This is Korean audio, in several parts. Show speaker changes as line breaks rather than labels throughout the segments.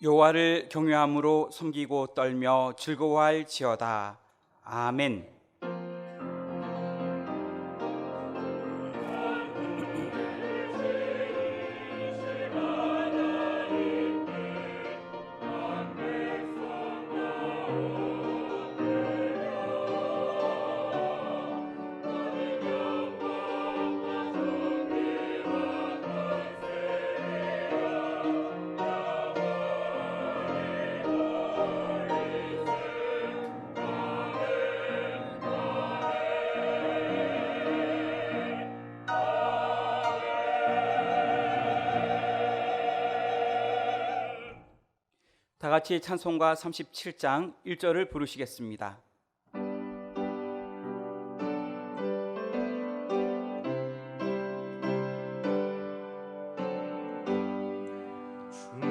여호와를 경외함으로 섬기고 떨며 즐거워할지어다. 아멘. 다 같이 찬송가 37장 1절을 부르시겠습니다.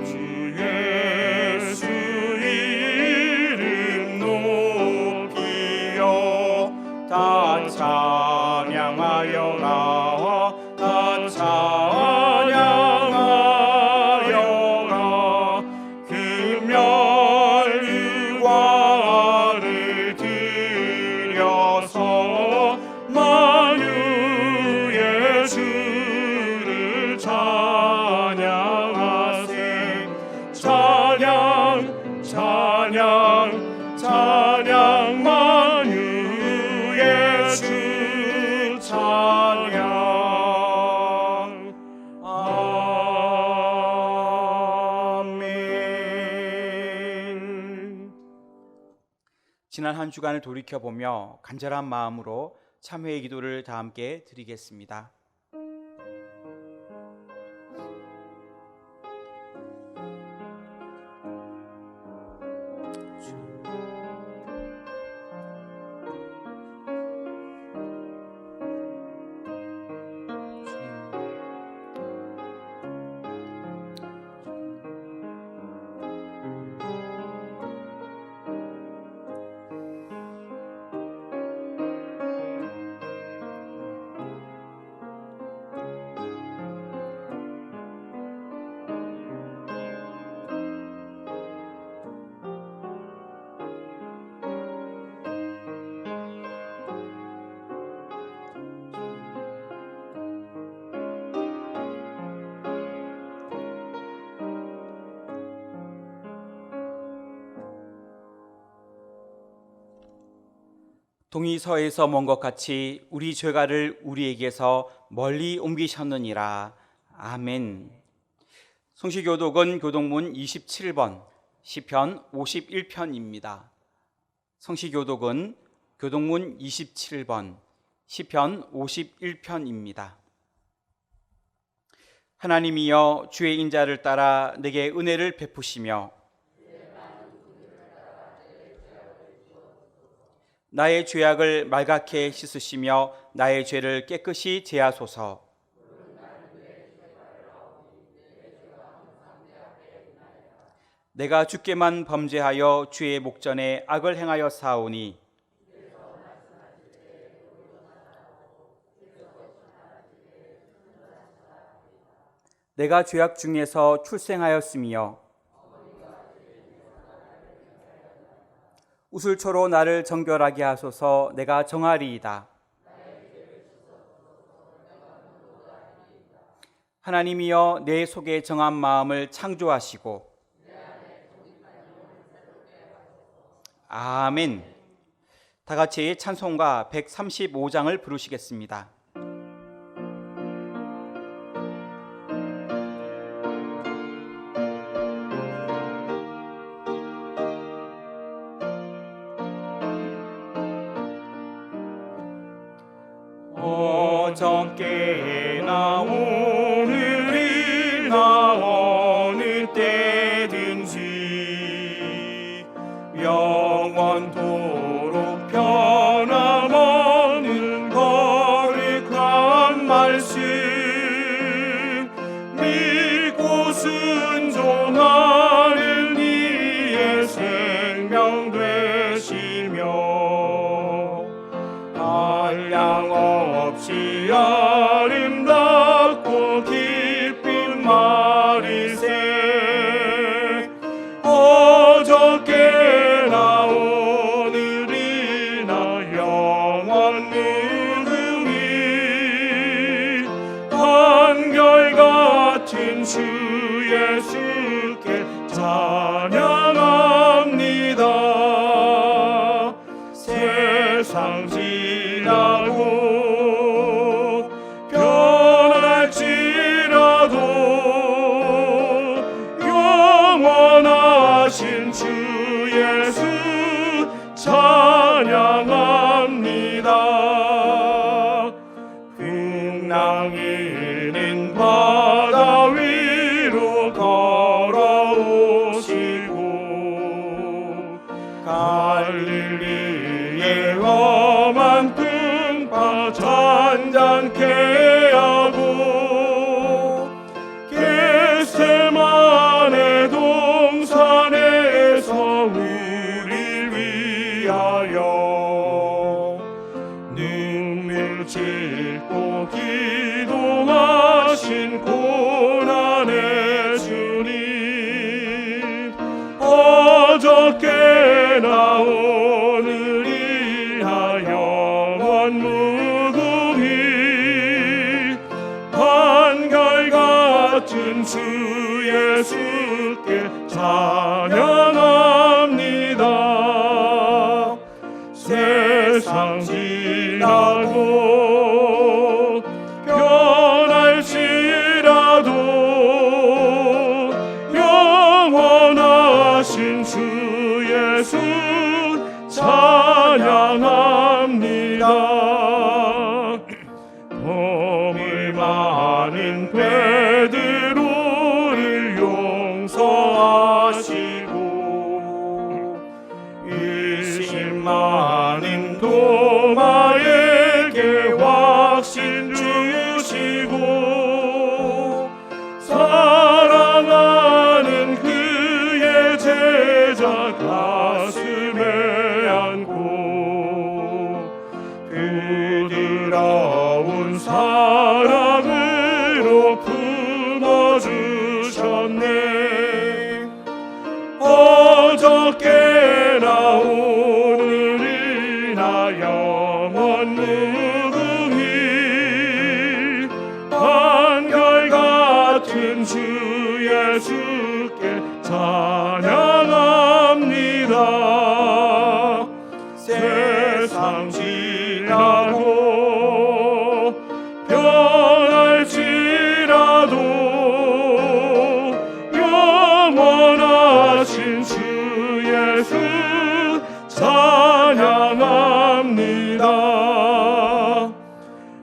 주 예수 이름 높이여 다 찬양하여라 다 찬양하여라 금멸유관을 들여서 만유의 주를 찬양하세 찬양 찬양 찬양 만유의 주 찬양 아멘.
지난 한 주간을 돌이켜보며 간절한 마음으로 참회의 기도를 다 함께 드리겠습니다. 동이서에서 먼 것 같이 우리 죄가를 우리에게서 멀리 옮기셨느니라. 아멘. 성시교독은 교독문 27번 시편 51편입니다. 성시교독은 교독문 27번 시편 51편입니다. 하나님이여 주의 인자를 따라 내게 은혜를 베푸시며 나의 죄악을 말갛게 씻으시며 나의 죄를 깨끗이 제하소서. 내가 주께만 범죄하여 주의 목전에 악을 행하여 사오니 내가 죄악 중에서 출생하였으며 우슬초로 나를 정결하게 하소서. 내가 정하리이다. 하나님이여 내 속에 정한 마음을 창조하시고 아멘. 다 같이 찬송가 135장을 부르시겠습니다.
어저께나 오늘이나 어느 때든지 영원토록 변함없는 거룩한 말씀 믿고 순종하는 이의 생명 되시며 한량없이 아름답고 깊은 말이세 예수께 찬양합니다. 세상 지나고 변할지라도 영원하신 주 예수 찬양합니다. 풍랑이는 바다 위로 걸어오시고 갈릴리의 험한 풍파 잔잔케 하고 겟세마네 동산에서 우릴 위하여 눈물 짓고 기도하신 고난의 주님 어저께나 오늘이나 영원 무궁히 한결같은 주 예수께 찬양합니다. 세상 지나고 변할지라도 영원하신 주 예수 찬양합니다. 범을 많은 베드로를 용서하시고 의심 많은 도마에게 확신 주시고 사랑하는 그의 제자 가슴에 안고 부드러운 사랑으로 품어주셨네. 어저께나 오늘이나 영원 무궁히 한결같은 주 예수께 찬양합니다. 세상 지나고 변할지라도 영원하신 주 예수 찬양합니다.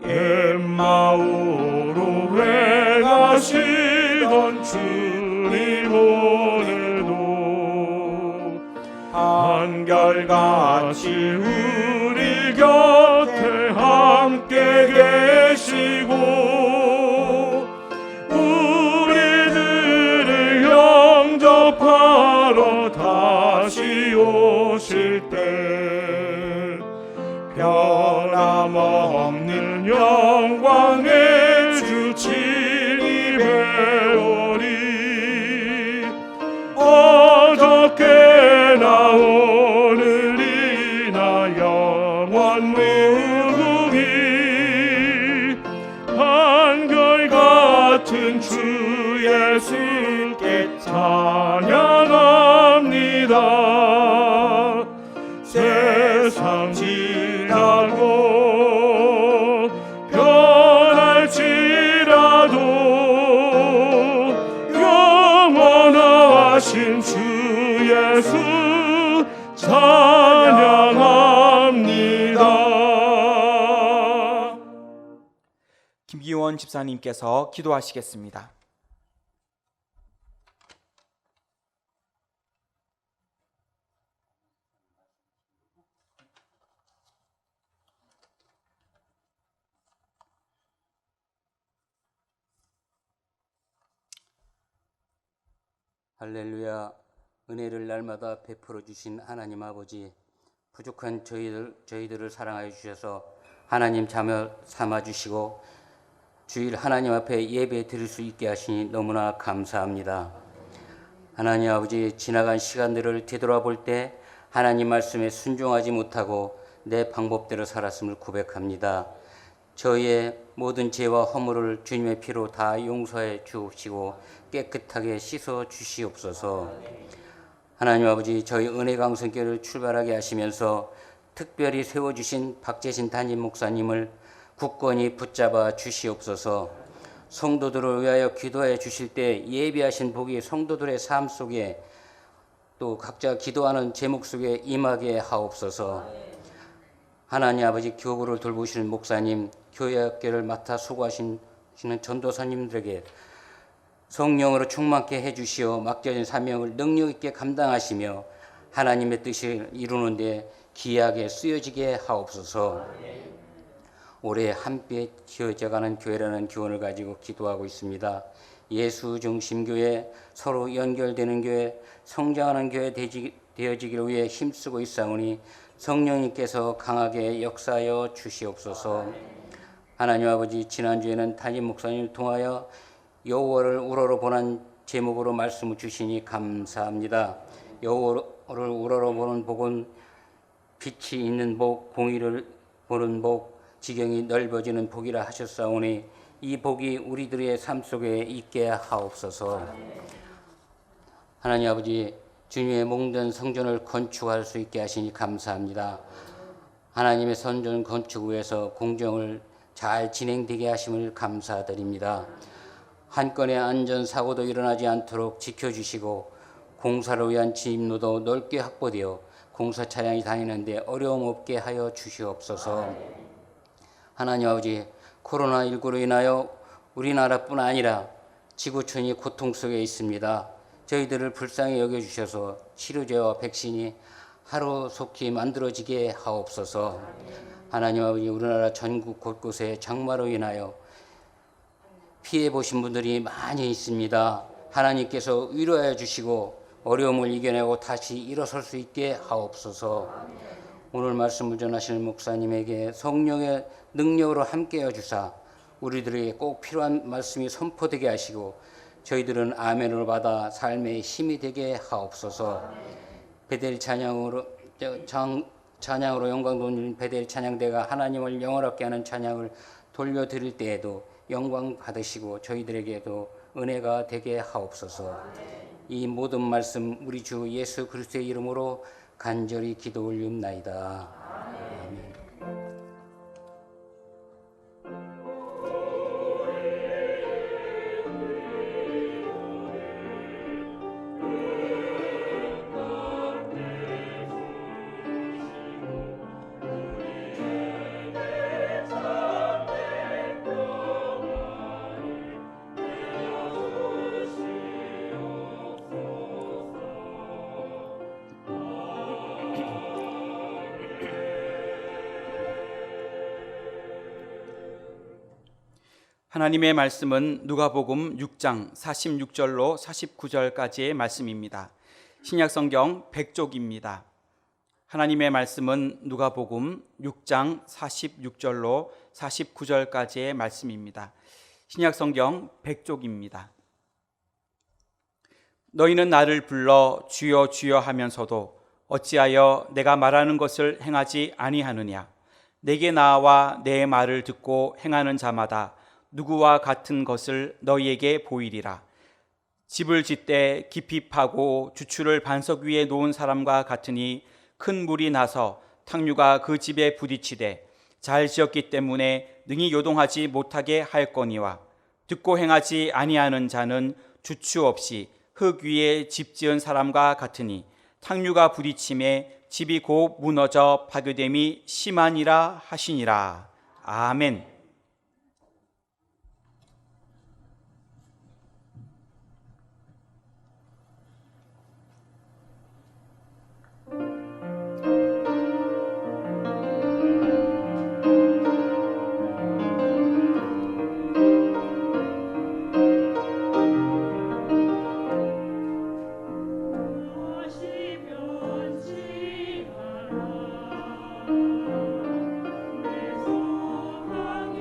엠마오로 행하시던 주님 오늘도 한결같이 우리 곁에 함께 계시고 우리들을 영접하러 다시 오실 때 변함없는 영광의 주 친히 배우리. 어저께나 오늘이나 영원 무궁히 한결같은 주 예수께 찬양합니다. 세상 지나고 변할지라도 영원하신 주 예수 찬양합니다.
김기원 집사님께서 기도하시겠습니다.
할렐루야. 은혜를 날마다 베풀어 주신 하나님 아버지, 부족한 저희들을 사랑하여 주셔서 하나님 자녀 삼아 주시고 주일 하나님 앞에 예배 드릴 수 있게 하시니 너무나 감사합니다. 하나님 아버지, 지나간 시간들을 되돌아볼 때 하나님 말씀에 순종하지 못하고 내 방법대로 살았음을 고백합니다. 저희의 모든 죄와 허물을 주님의 피로 다 용서해 주옵시고 깨끗하게 씻어 주시옵소서. 하나님 아버지, 저희 은혜강성교회를 출발하게 하시면서 특별히 세워주신 박재신 담임 목사님을 굳건히 붙잡아 주시옵소서. 성도들을 위하여 기도해 주실 때 예비하신 복이 성도들의 삶 속에 또 각자 기도하는 제목 속에 임하게 하옵소서. 하나님 아버지, 교구를 돌보시는 목사님, 교회학교를 맡아 수고하시는 전도사님들에게 성령으로 충만케 해주시어 맡겨진 사명을 능력 있게 감당하시며 하나님의 뜻을 이루는 데 귀하게 쓰여지게 하옵소서. 올해 함께 지어져가는 교회라는 기원을 가지고 기도하고 있습니다. 예수 중심교회, 서로 연결되는 교회, 성장하는 교회 되어지기를 위해 힘쓰고 있사오니 성령님께서 강하게 역사하여 주시옵소서. 하나님 아버지, 지난주에는 담임 목사님을 통하여 여호와를 우러러 보는 제목으로 말씀을 주시니 감사합니다. 여호와를 우러러 보는 복은 빛이 있는 복, 공의를 보는 복, 지경이 넓어지는 복이라 하셨사오니 이 복이 우리들의 삶 속에 있게 하옵소서. 하나님 아버지, 주님의 몸된 성전을 건축할 수 있게 하시니 감사합니다. 하나님의 성전 건축 위해서 공정을 잘 진행되게 하심을 감사드립니다. 한 건의 안전사고도 일어나지 않도록 지켜주시고 공사를 위한 진입로도 넓게 확보되어 공사 차량이 다니는데 어려움 없게 하여 주시옵소서. 하나님 아버지, 코로나19로 인하여 우리나라뿐 아니라 지구촌이 고통 속에 있습니다. 저희들을 불쌍히 여겨주셔서 치료제와 백신이 하루속히 만들어지게 하옵소서. 하나님 아버지, 우리나라 전국 곳곳에 장마로 인하여 피해 보신 분들이 많이 있습니다. 하나님께서 위로해 주시고 어려움을 이겨내고 다시 일어설 수 있게 하옵소서. 오늘 말씀을 전하시는 목사님에게 성령의 능력으로 함께해 주사 우리들에게 꼭 필요한 말씀이 선포되게 하시고 저희들은 아멘을 받아 삶의 힘이 되게 하옵소서. 베델 찬양으로 영광 돌리는 베델 찬양대가 하나님을 영원하게 하는 찬양을 돌려드릴 때에도 영광 받으시고 저희들에게도 은혜가 되게 하옵소서. 이 모든 말씀 우리 주 예수 그리스도의 이름으로 간절히 기도 올리옵나이다. 아멘.
하나님의 말씀은 누가복음 6장 46절로 49절까지의 말씀입니다. 신약성경 100쪽입니다. 하나님의 말씀은 누가복음 6장 46절로 49절까지의 말씀입니다. 신약성경 100쪽입니다. 너희는 나를 불러 주여 주여 하면서도 어찌하여 내가 말하는 것을 행하지 아니하느냐? 내게 나와 내 말을 듣고 행하는 자마다 누구와 같은 것을 너희에게 보이리라. 집을 짓되 깊이 파고 주추를 반석 위에 놓은 사람과 같으니 큰 물이 나서 탕류가 그 집에 부딪히되 잘 지었기 때문에 능히 요동하지 못하게 하였거니와 듣고 행하지 아니하는 자는 주추 없이 흙 위에 집 지은 사람과 같으니 탕류가 부딪힘에 집이 곧 무너져 파괴됨이 심하니라 하시니라. 아멘.
변치 마라 내 소망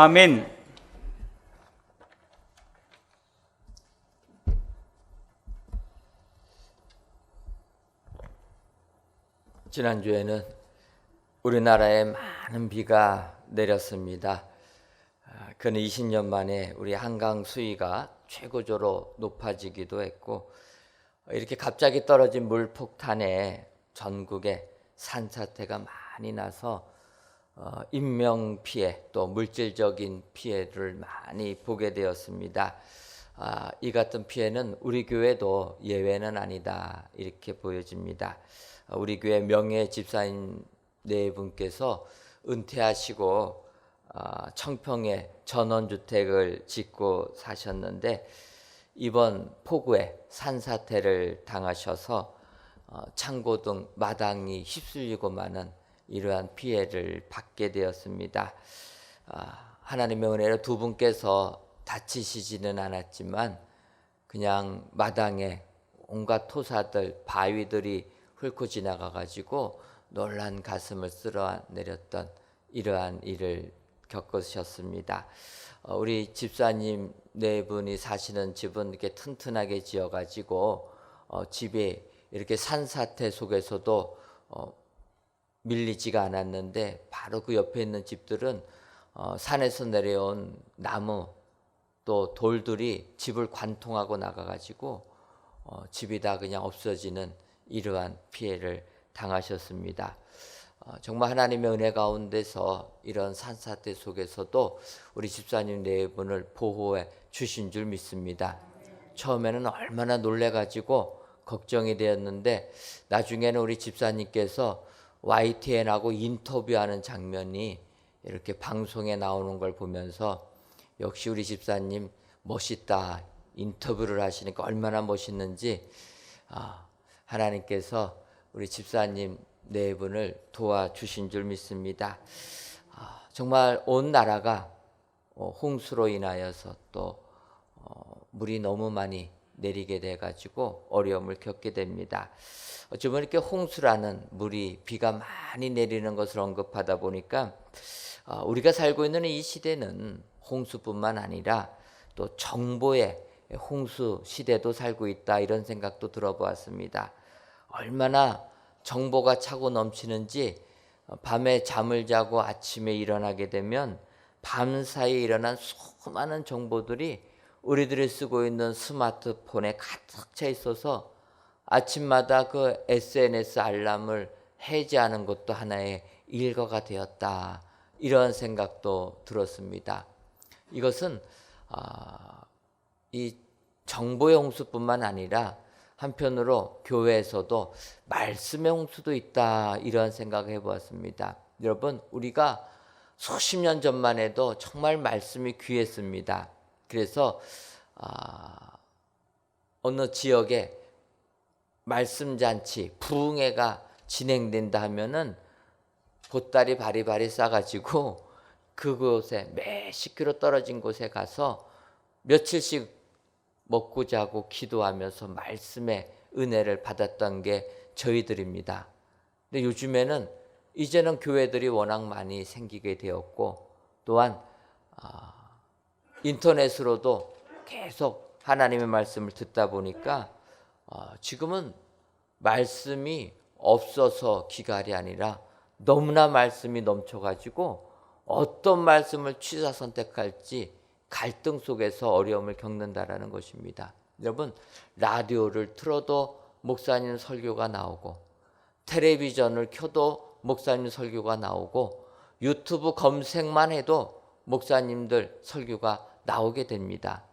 아멘.
지난주에는 우리나라에 많은 비가 내렸습니다. 그는 20년 만에 우리 한강 수위가 최고조로 높아지기도 했고, 이렇게 갑자기 떨어진 물 폭탄에 전국에 산사태가 많이 나서 인명 피해 또 물질적인 피해를 많이 보게 되었습니다. 이 같은 피해는 우리 교회도 예외는 아니다 이렇게 보여집니다. 우리 교회 명예 집사님 네 분께서 은퇴하시고 청평에 전원주택을 짓고 사셨는데 이번 폭우에 산사태를 당하셔서 창고 등 마당이 휩쓸리고 마는 이러한 피해를 받게 되었습니다. 하나님의 은혜로 두 분께서 다치시지는 않았지만 그냥 마당에 온갖 토사들, 바위들이 훑고 지나가 가지고 놀란 가슴을 쓸어내렸던 이러한 일을 겪으셨습니다. 우리 집사님 네 분이 사시는 집은 이렇게 튼튼하게 지어가지고 집이 이렇게 산사태 속에서도 밀리지가 않았는데 바로 그 옆에 있는 집들은 산에서 내려온 나무 또 돌들이 집을 관통하고 나가가지고 집이 다 그냥 없어지는 이러한 피해를 당하셨습니다. 정말 하나님의 은혜 가운데서 이런 산사태 속에서도 우리 집사님 네 분을 보호해 주신 줄 믿습니다. 처음에는 얼마나 놀래가지고 걱정이 되었는데 나중에는 우리 집사님께서 YTN하고 인터뷰하는 장면이 이렇게 방송에 나오는 걸 보면서 역시 우리 집사님 멋있다, 인터뷰를 하시니까 얼마나 멋있는지 하나님께서 우리 집사님 네 분을 도와주신 줄 믿습니다. 정말 온 나라가 홍수로 인하여서 또 물이 너무 많이 내리게 돼가지고 어려움을 겪게 됩니다. 어쩌면 이렇게 홍수라는 물이 비가 많이 내리는 것을 언급하다 보니까 우리가 살고 있는 이 시대는 홍수뿐만 아니라 또 정보의 홍수 시대도 살고 있다 이런 생각도 들어보았습니다. 얼마나 정보가 차고 넘치는지 밤에 잠을 자고 아침에 일어나게 되면 밤사이에 일어난 수많은 정보들이 우리들이 쓰고 있는 스마트폰에 가득 차 있어서 아침마다 그 SNS 알람을 해제하는 것도 하나의 일과가 되었다 이런 생각도 들었습니다. 이것은 이 정보의 홍수뿐만 아니라 한편으로 교회에서도 말씀의 홍수도 있다 이런 생각을 해보았습니다. 여러분 우리가 수십 년 전만 해도 정말 말씀이 귀했습니다. 그래서 어느 지역에 말씀잔치, 부흥회가 진행된다 하면은 보따리 바리바리 싸가지고 그곳에 몇십 킬로 떨어진 곳에 가서 며칠씩 먹고 자고 기도하면서 말씀의 은혜를 받았던 게 저희들입니다. 근데 요즘에는 이제는 교회들이 워낙 많이 생기게 되었고 또한 인터넷으로도 계속 하나님의 말씀을 듣다 보니까 지금은 말씀이 없어서 기갈이 아니라 너무나 말씀이 넘쳐가지고 어떤 말씀을 취사 선택할지 갈등 속에서 어려움을 겪는다라는 것입니다. 여러분 라디오를 틀어도 목사님 설교가 나오고 텔레비전을 켜도 목사님 설교가 나오고 유튜브 검색만 해도 목사님들 설교가 나오게 됩니다.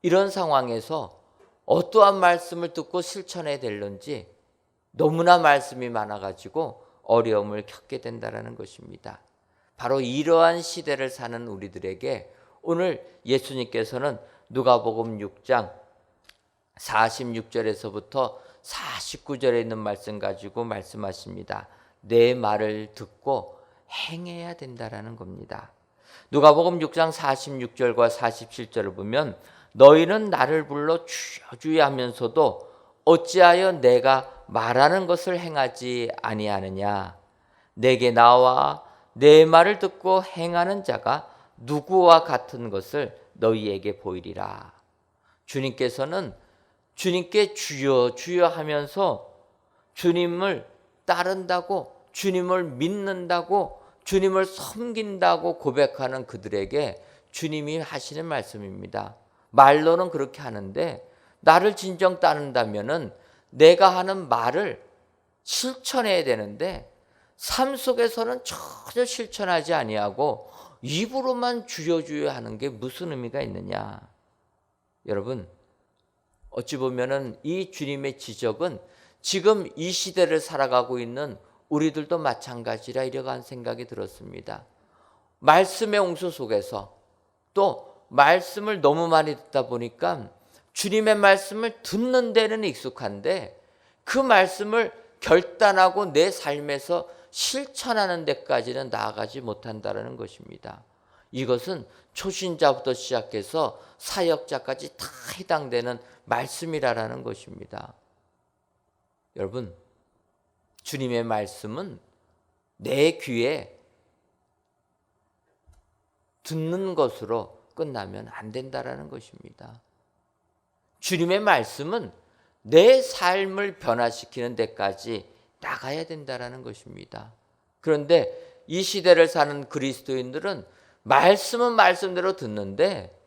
이런 상황에서 어떠한 말씀을 듣고 실천해야 될는지 너무나 말씀이 많아가지고 어려움을 겪게 된다는 것입니다. 바로 이러한 시대를 사는 우리들에게 오늘 예수님께서는 누가복음 6장 46절에서부터 49절에 있는 말씀 가지고 말씀하십니다. 내 말을 듣고 행해야 된다라는 겁니다. 누가복음 6장 46절과 47절을 보면 너희는 나를 불러 주여 주여 하면서도 어찌하여 내가 말하는 것을 행하지 아니하느냐. 내게 나와 내 말을 듣고 행하는 자가 누구와 같은 것을 너희에게 보이리라. 주님께서는 주님께 주여 주여 하면서 주님을 따른다고, 주님을 믿는다고, 주님을 섬긴다고 고백하는 그들에게 주님이 하시는 말씀입니다. 말로는 그렇게 하는데 나를 진정 따른다면은 내가 하는 말을 실천해야 되는데 삶 속에서는 전혀 실천하지 아니하고 입으로만 주여 주여 하는 게 무슨 의미가 있느냐. 여러분, 어찌 보면은 이 주님의 지적은 지금 이 시대를 살아가고 있는 우리들도 마찬가지라 이러한 생각이 들었습니다. 말씀의 홍수 속에서 또 말씀을 너무 많이 듣다 보니까 주님의 말씀을 듣는 데는 익숙한데 그 말씀을 결단하고 내 삶에서 실천하는 데까지는 나아가지 못한다는 것입니다. 이것은 초신자부터 시작해서 사역자까지 다 해당되는 말씀이라는 것입니다. 여러분, 주님의 말씀은 내 귀에 듣는 것으로 끝나면 안 된다는 것입니다. 주님의 말씀은 내 삶을 변화시키는 데까지 나가야 된다는 것입니다. 그런데 이 시대를 사는 그리스도인들은 말씀은 말씀대로 듣는데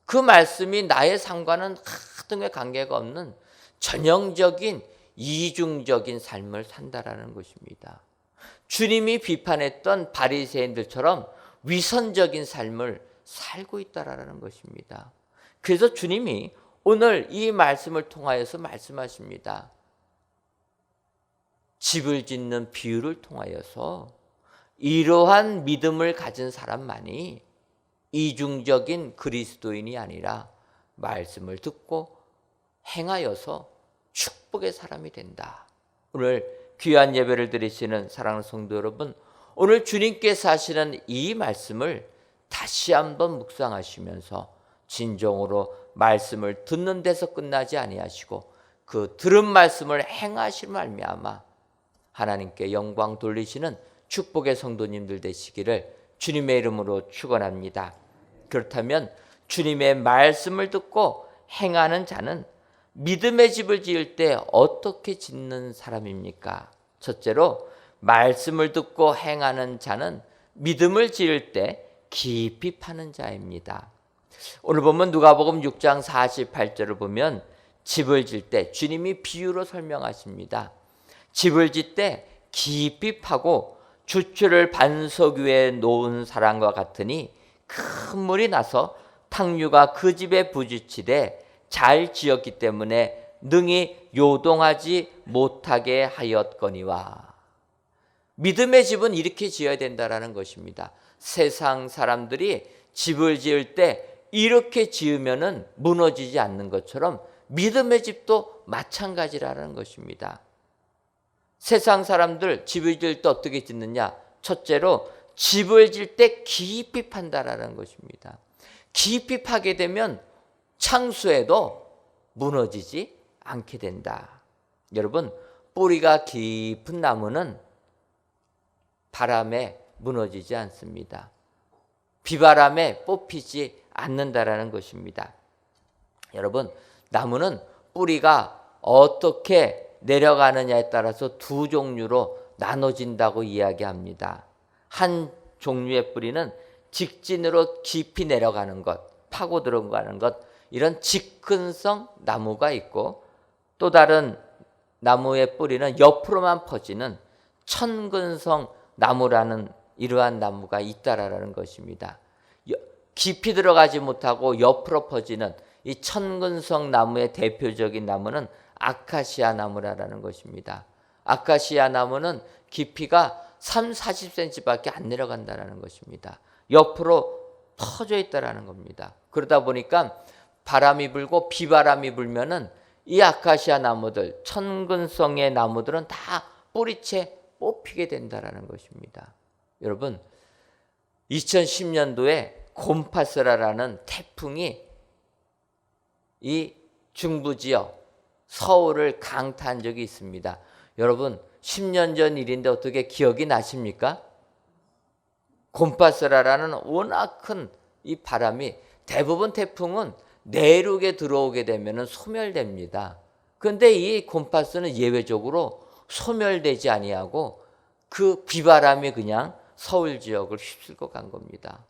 그 말씀이 나의 삶과는 하등의 관계가 없는 전형적인 이중적인 삶을 산다라는 것입니다. 주님이 비판했던 바리새인들처럼 위선적인 삶을 살고 있다라는 것입니다. 그래서 주님이 오늘 이 말씀을 통하여서 말씀하십니다. 집을 짓는 비유를 통하여서 이러한 믿음을 가진 사람만이 이중적인 그리스도인이 아니라 말씀을 듣고 행하여서 축복의 사람이 된다. 오늘 귀한 예배를 드리시는 사랑하는 성도 여러분, 오늘 주님께서 하시는 이 말씀을 다시 한번 묵상하시면서 진정으로 말씀을 듣는 데서 끝나지 아니하시고 그 들은 말씀을 행하실 말미암아 하나님께 영광 돌리시는 축복의 성도님들 되시기를 주님의 이름으로 축원합니다. 그렇다면 주님의 말씀을 듣고 행하는 자는 믿음의 집을 지을 때 어떻게 짓는 사람입니까? 첫째로 말씀을 듣고 행하는 자는 믿음을 지을 때 깊이 파는 자입니다. 오늘 보면 누가복음 6장 48절을 보면 집을 질 때 주님이 비유로 설명하십니다. 집을 짓 때 깊이 파고 주추를 반석 위에 놓은 사람과 같으니 큰 물이 나서 탕류가 그 집에 부딪히되 잘 지었기 때문에 능히 요동하지 못하게 하였거니와. 믿음의 집은 이렇게 지어야 된다는 것입니다. 세상 사람들이 집을 지을 때 이렇게 지으면 무너지지 않는 것처럼 믿음의 집도 마찬가지라는 것입니다. 세상 사람들 집을 지을 때 어떻게 짓느냐? 첫째로 집을 지을 때 깊이 판다라는 것입니다. 깊이 파게 되면 창수에도 무너지지 않게 된다. 여러분, 뿌리가 깊은 나무는 바람에 무너지지 않습니다. 비바람에 뽑히지 않는다라는 것입니다. 여러분, 나무는 뿌리가 어떻게 내려가느냐에 따라서 두 종류로 나눠진다고 이야기합니다. 한 종류의 뿌리는 직진으로 깊이 내려가는 것, 파고 들어가는 것, 이런 직근성 나무가 있고, 또 다른 나무의 뿌리는 옆으로만 퍼지는 천근성 나무라는 이러한 나무가 있다라는 것입니다. 깊이 들어가지 못하고 옆으로 퍼지는 이 천근성 나무의 대표적인 나무는 아카시아 나무라는 것입니다. 아카시아 나무는 깊이가 30-40cm밖에 안 내려간다는 것입니다. 옆으로 퍼져 있다는 겁니다. 그러다 보니까 바람이 불고 비바람이 불면은 이 아카시아 나무들, 천근성의 나무들은 다 뿌리채 뽑히게 된다는 것입니다. 여러분, 2010년도에 곰파스라라는 태풍이 이 중부지역 서울을 강타한 적이 있습니다. 여러분, 10년 전 일인데 어떻게 기억이 나십니까? 곰파스라라는 워낙 큰 이 바람이, 대부분 태풍은 내륙에 들어오게 되면 소멸됩니다. 그런데 이 곰파스는 예외적으로 소멸되지 아니하고 그 비바람이 그냥 서울 지역을 휩쓸고 간 겁니다.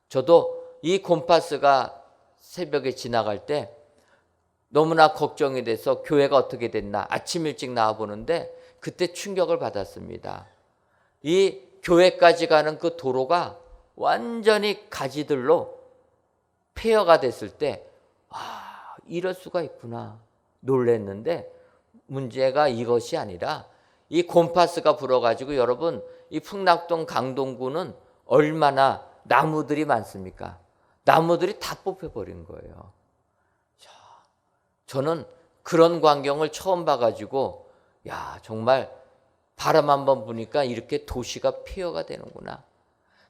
저도 이 곰파스가 새벽에 지나갈 때 너무나 걱정이 돼서 교회가 어떻게 됐나 아침 일찍 나와보는데 그때 충격을 받았습니다. 이 교회까지 가는 그 도로가 완전히 가지들로 폐허가 됐을 때 이럴 수가 있구나 놀랬는데, 문제가 이것이 아니라 이 곰파스가 불어가지고, 여러분 이 풍락동 강동구는 얼마나 나무들이 많습니까? 나무들이 다 뽑혀버린 거예요. 저는 그런 광경을 처음 봐가지고 정말 바람 한번 부니까 이렇게 도시가 폐허가 되는구나.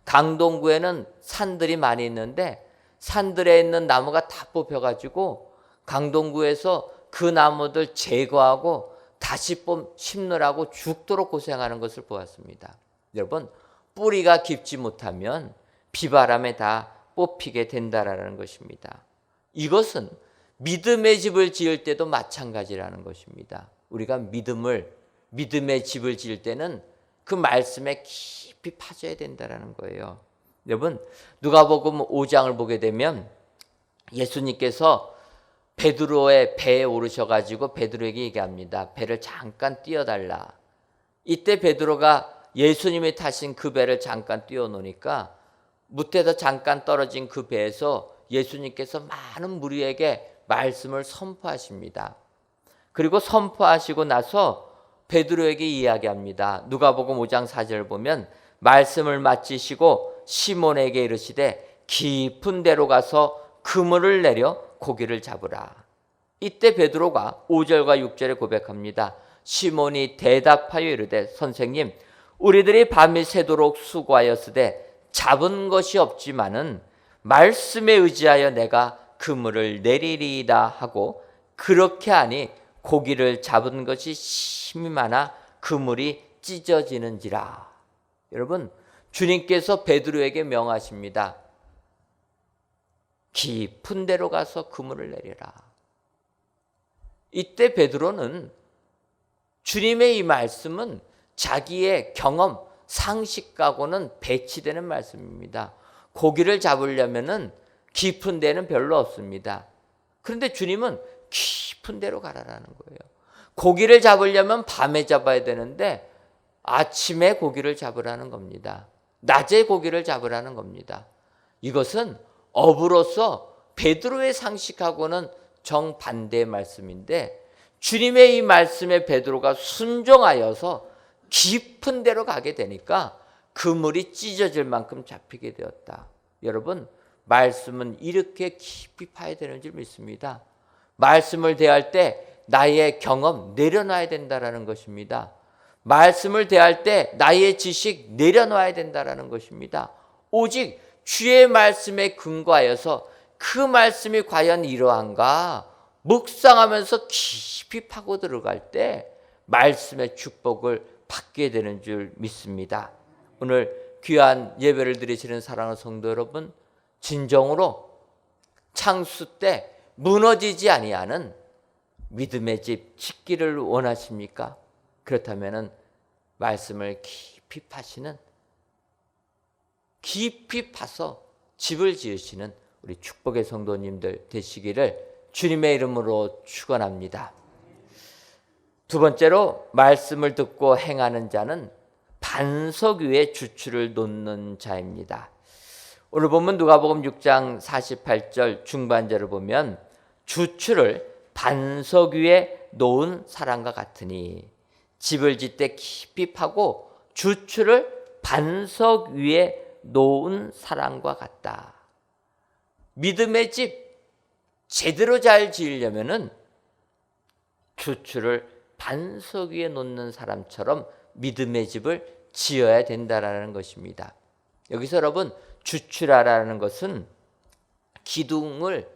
강동구에는 산들이 많이 있는데 산들에 있는 나무가 다 뽑혀가지고 강동구에서 그 나무들 제거하고 다시 심느라고 죽도록 고생하는 것을 보았습니다. 여러분, 뿌리가 깊지 못하면 비바람에 다 뽑히게 된다라는 것입니다. 이것은 믿음의 집을 지을 때도 마찬가지라는 것입니다. 우리가 믿음의 집을 지을 때는 그 말씀에 깊이 파져야 된다는 거예요. 여러분, 누가복음 5장을 보게 되면 예수님께서 베드로의 배에 오르셔가지고 베드로에게 얘기합니다. 배를 잠깐 띄워달라. 이때 베드로가 예수님이 타신 그 배를 잠깐 띄워놓으니까 무태에서 잠깐 떨어진 그 배에서 예수님께서 많은 무리에게 말씀을 선포하십니다. 그리고 선포하시고 나서 베드로에게 이야기합니다. 누가복음 5장 4절을 보면 말씀을 마치시고 시몬에게 이르시되 깊은 데로 가서 그물을 내려 고기를 잡으라. 이때 베드로가 5절과 6절에 고백합니다. 시몬이 대답하여 이르되 선생님, 우리들이 밤이 새도록 수고하였으되 잡은 것이 없지만은 말씀에 의지하여 내가 그물을 내리리이다 하고, 그렇게 하니 고기를 잡은 것이 심히 많아 그물이 찢어지는지라. 여러분, 주님께서 베드로에게 명하십니다. 깊은 데로 가서 그물을 내려라. 이때 베드로는 주님의 이 말씀은 자기의 경험, 상식하고는 배치되는 말씀입니다. 고기를 잡으려면은 깊은 데는 별로 없습니다. 그런데 주님은 깊은 데로 가라라는 거예요. 고기를 잡으려면 밤에 잡아야 되는데 아침에 고기를 잡으라는 겁니다. 낮에 고기를 잡으라는 겁니다. 이것은 어부로서 베드로의 상식하고는 정반대의 말씀인데, 주님의 이 말씀에 베드로가 순종하여서 깊은 데로 가게 되니까 그물이 찢어질 만큼 잡히게 되었다. 여러분, 말씀은 이렇게 깊이 파야 되는 줄 믿습니다. 말씀을 대할 때 나의 경험 내려놔야 된다는 것입니다. 말씀을 대할 때 나의 지식 내려놔야 된다는 것입니다. 오직 주의 말씀에 근거하여서 그 말씀이 과연 이러한가 묵상하면서 깊이 파고 들어갈 때 말씀의 축복을 받게 되는 줄 믿습니다. 오늘 귀한 예배를 드리시는 사랑하는 성도 여러분, 진정으로 창수 때 무너지지 아니하는 믿음의 집 짓기를 원하십니까? 그렇다면 말씀을 깊이 파시는, 깊이 파서 집을 지으시는 우리 축복의 성도님들 되시기를 주님의 이름으로 축원합니다. 두 번째로, 말씀을 듣고 행하는 자는 반석 위에 주추를 놓는 자입니다. 오늘 보면 누가복음 6장 48절 중반절을 보면 주추를 반석 위에 놓은 사람과 같으니, 집을 짓되 깊이 파고 주추를 반석 위에 놓은 사람과 같다. 믿음의 집 제대로 잘 지으려면은 주추를 반석 위에 놓는 사람처럼 믿음의 집을 지어야 된다라는 것입니다. 여기서 여러분, 주추라라는 것은 기둥을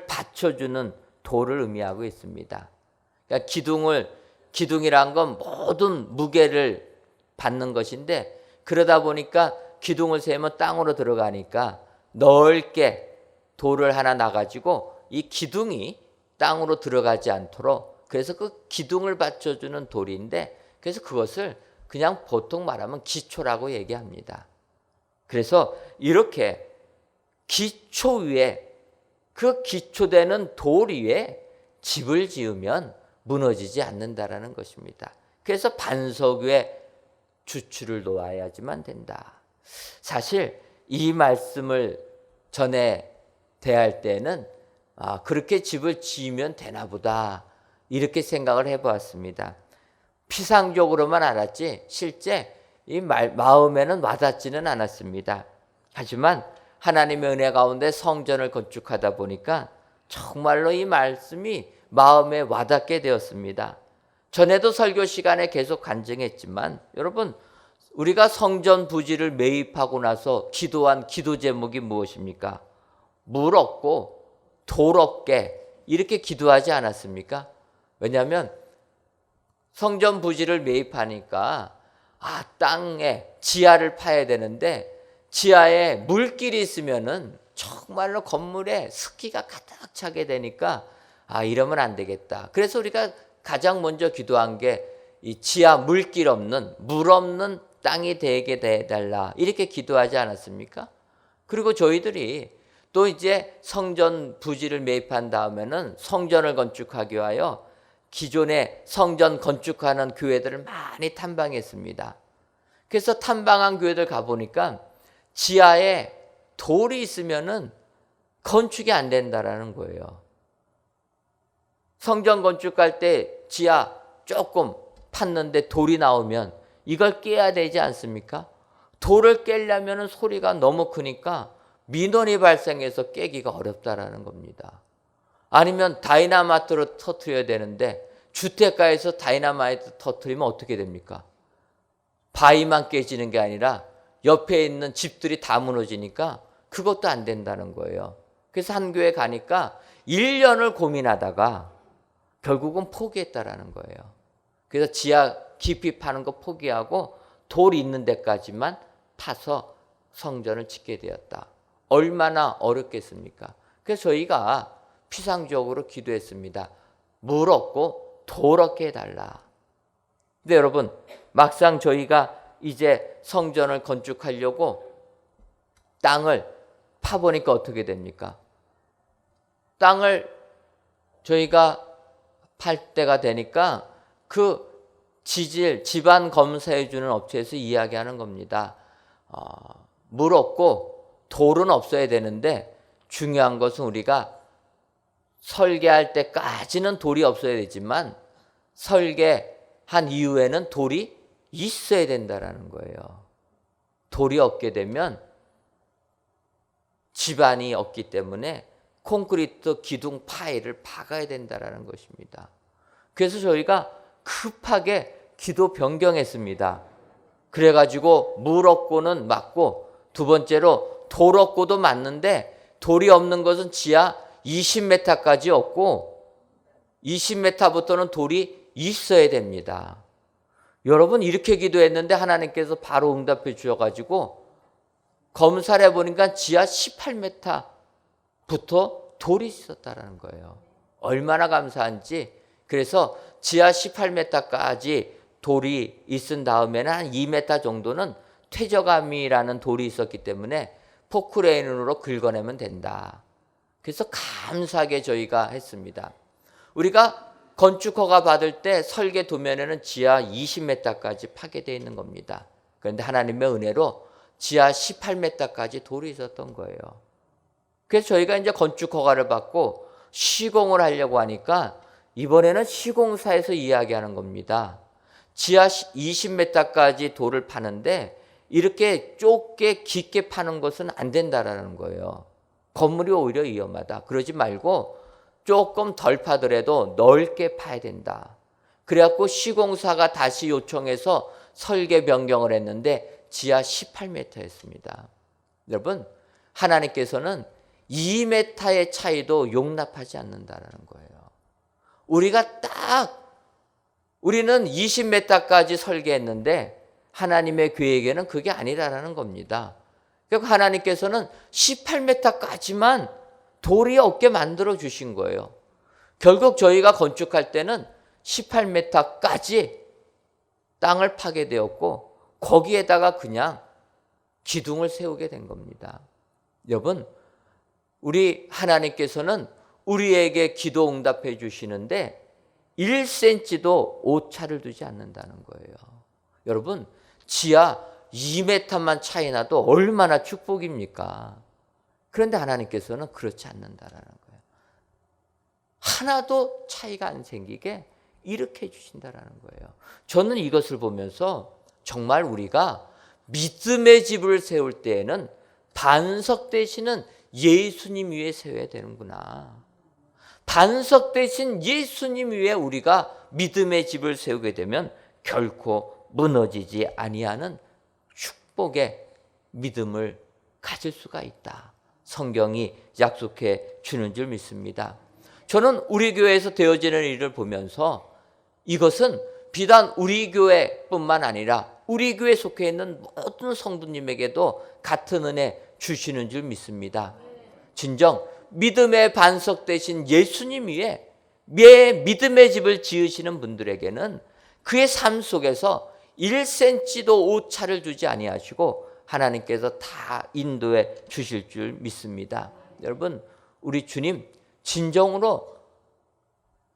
받쳐주는 돌을 의미하고 있습니다. 그러니까 기둥이란 건 모든 무게를 받는 것인데, 그러다 보니까 기둥을 세우면 땅으로 들어가니까 넓게 돌을 하나 놔가지고 이 기둥이 땅으로 들어가지 않도록, 그래서 그 기둥을 받쳐주는 돌인데, 그래서 그것을 그냥 보통 말하면 기초라고 얘기합니다. 그래서 이렇게 기초 위에, 그 기초되는 돌 위에 집을 지으면 무너지지 않는다라는 것입니다. 그래서 반석 위에 주추를 놓아야지만 된다. 사실 이 말씀을 전에 대할 때는 그렇게 집을 지으면 되나 보다 이렇게 생각을 해보았습니다. 피상적으로만 알았지 실제 이 마음에는 와닿지는 않았습니다. 하지만 하나님의 은혜 가운데 성전을 건축하다 보니까 정말로 이 말씀이 마음에 와닿게 되었습니다. 전에도 설교 시간에 계속 간증했지만 여러분, 우리가 성전 부지를 매입하고 나서 기도한 기도 제목이 무엇입니까? 물 없고 돌 없게 이렇게 기도하지 않았습니까? 왜냐하면 성전 부지를 매입하니까 땅에 지하를 파야 되는데 지하에 물길이 있으면은 정말로 건물에 습기가 가득 차게 되니까 이러면 안 되겠다. 그래서 우리가 가장 먼저 기도한 게 이 지하 물길 없는, 물 없는 땅이 되게 해달라 이렇게 기도하지 않았습니까? 그리고 저희들이 또 이제 성전 부지를 매입한 다음에는 성전을 건축하기 위하여 기존에 성전 건축하는 교회들을 많이 탐방했습니다. 그래서 탐방한 교회들 가보니까 지하에 돌이 있으면은 건축이 안 된다라는 거예요. 성전 건축할 때 지하 조금 팠는데 돌이 나오면 이걸 깨야 되지 않습니까? 돌을 깨려면 소리가 너무 크니까 민원이 발생해서 깨기가 어렵다라는 겁니다. 아니면 다이나마이트로 터뜨려야 되는데 주택가에서 다이나마이트 터뜨리면 어떻게 됩니까? 바위만 깨지는 게 아니라 옆에 있는 집들이 다 무너지니까 그것도 안 된다는 거예요. 그래서 한 교회 가니까 1년을 고민하다가 결국은 포기했다라는 거예요. 그래서 지하 깊이 파는 거 포기하고 돌 있는 데까지만 파서 성전을 짓게 되었다. 얼마나 어렵겠습니까? 그래서 저희가 피상적으로 기도했습니다. 물 없고 돌 없게 해달라. 근데 여러분, 막상 저희가 이제 성전을 건축하려고 땅을 파보니까 어떻게 됩니까? 땅을 저희가 팔 때가 되니까 그 집안 검사해주는 업체에서 이야기하는 겁니다. 물 없고 돌은 없어야 되는데 중요한 것은 우리가 설계할 때까지는 돌이 없어야 되지만 설계한 이후에는 돌이 있어야 된다라는 거예요. 돌이 없게 되면 집안이 없기 때문에 콘크리트 기둥 파일을 박아야 된다라는 것입니다. 그래서 저희가 급하게 기도 변경했습니다. 그래가지고 물 없고는 맞고, 두 번째로 돌 없고도 맞는데 돌이 없는 것은 지하 20m까지 없고 20m부터는 돌이 있어야 됩니다. 여러분, 이렇게 기도했는데 하나님께서 바로 응답해 주셔가지고 검사를 해보니까 지하 18m부터 돌이 있었다는 거예요. 얼마나 감사한지. 그래서 지하 18m까지 돌이 있은 다음에는 한 2m 정도는 퇴적암이라는 돌이 있었기 때문에 포크레인으로 긁어내면 된다. 그래서 감사하게 저희가 했습니다. 우리가 건축 허가 받을 때 설계 도면에는 지하 20m까지 파게 되어 있는 겁니다. 그런데 하나님의 은혜로 지하 18m까지 돌이 있었던 거예요. 그래서 저희가 이제 건축 허가를 받고 시공을 하려고 하니까 이번에는 시공사에서 이야기하는 겁니다. 지하 20m까지 돌을 파는데 이렇게 좁게 깊게 파는 것은 안 된다라는 거예요. 건물이 오히려 위험하다. 그러지 말고 조금 덜 파더라도 넓게 파야 된다. 그래갖고 시공사가 다시 요청해서 설계 변경을 했는데 지하 18m였습니다. 여러분, 하나님께서는 2m의 차이도 용납하지 않는다는 거예요. 우리는 20m까지 설계했는데 하나님의 계획에는 그게 아니라는 겁니다. 그러니까 하나님께서는 18m까지만 돌이 없게 만들어 주신 거예요. 결국 저희가 건축할 때는 18m까지 땅을 파게 되었고 거기에다가 그냥 기둥을 세우게 된 겁니다. 여러분, 우리 하나님께서는 우리에게 기도 응답해 주시는데 1cm도 오차를 두지 않는다는 거예요. 여러분, 지하 2m만 차이 나도 얼마나 축복입니까? 그런데 하나님께서는 그렇지 않는다라는 거예요. 하나도 차이가 안 생기게 이렇게 해주신다라는 거예요. 저는 이것을 보면서 정말 우리가 믿음의 집을 세울 때에는 반석 대신은 예수님 위에 세워야 되는구나. 반석 대신 예수님 위에 우리가 믿음의 집을 세우게 되면 결코 무너지지 아니하는 축복의 믿음을 가질 수가 있다. 성경이 약속해 주는 줄 믿습니다. 저는 우리 교회에서 되어지는 일을 보면서 이것은 비단 우리 교회뿐만 아니라 우리 교회에 속해 있는 모든 성도님에게도 같은 은혜 주시는 줄 믿습니다. 진정 믿음의 반석 대신 예수님 위에 믿음의 집을 지으시는 분들에게는 그의 삶 속에서 1cm도 오차를 두지 아니하시고 하나님께서 다 인도해 주실 줄 믿습니다. 여러분, 우리 주님 진정으로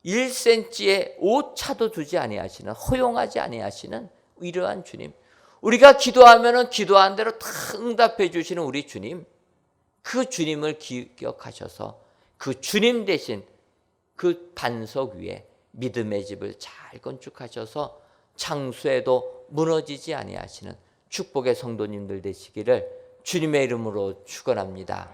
1cm의 오차도 두지 아니하시는, 허용하지 아니하시는 이러한 주님, 우리가 기도하면은 기도한 대로 다 응답해 주시는 우리 주님, 그 주님을 기억하셔서 그 주님 대신 그 반석 위에 믿음의 집을 잘 건축하셔서 창수에도 무너지지 아니하시는 축복의 성도님들 되시기를 주님의 이름으로 축원합니다.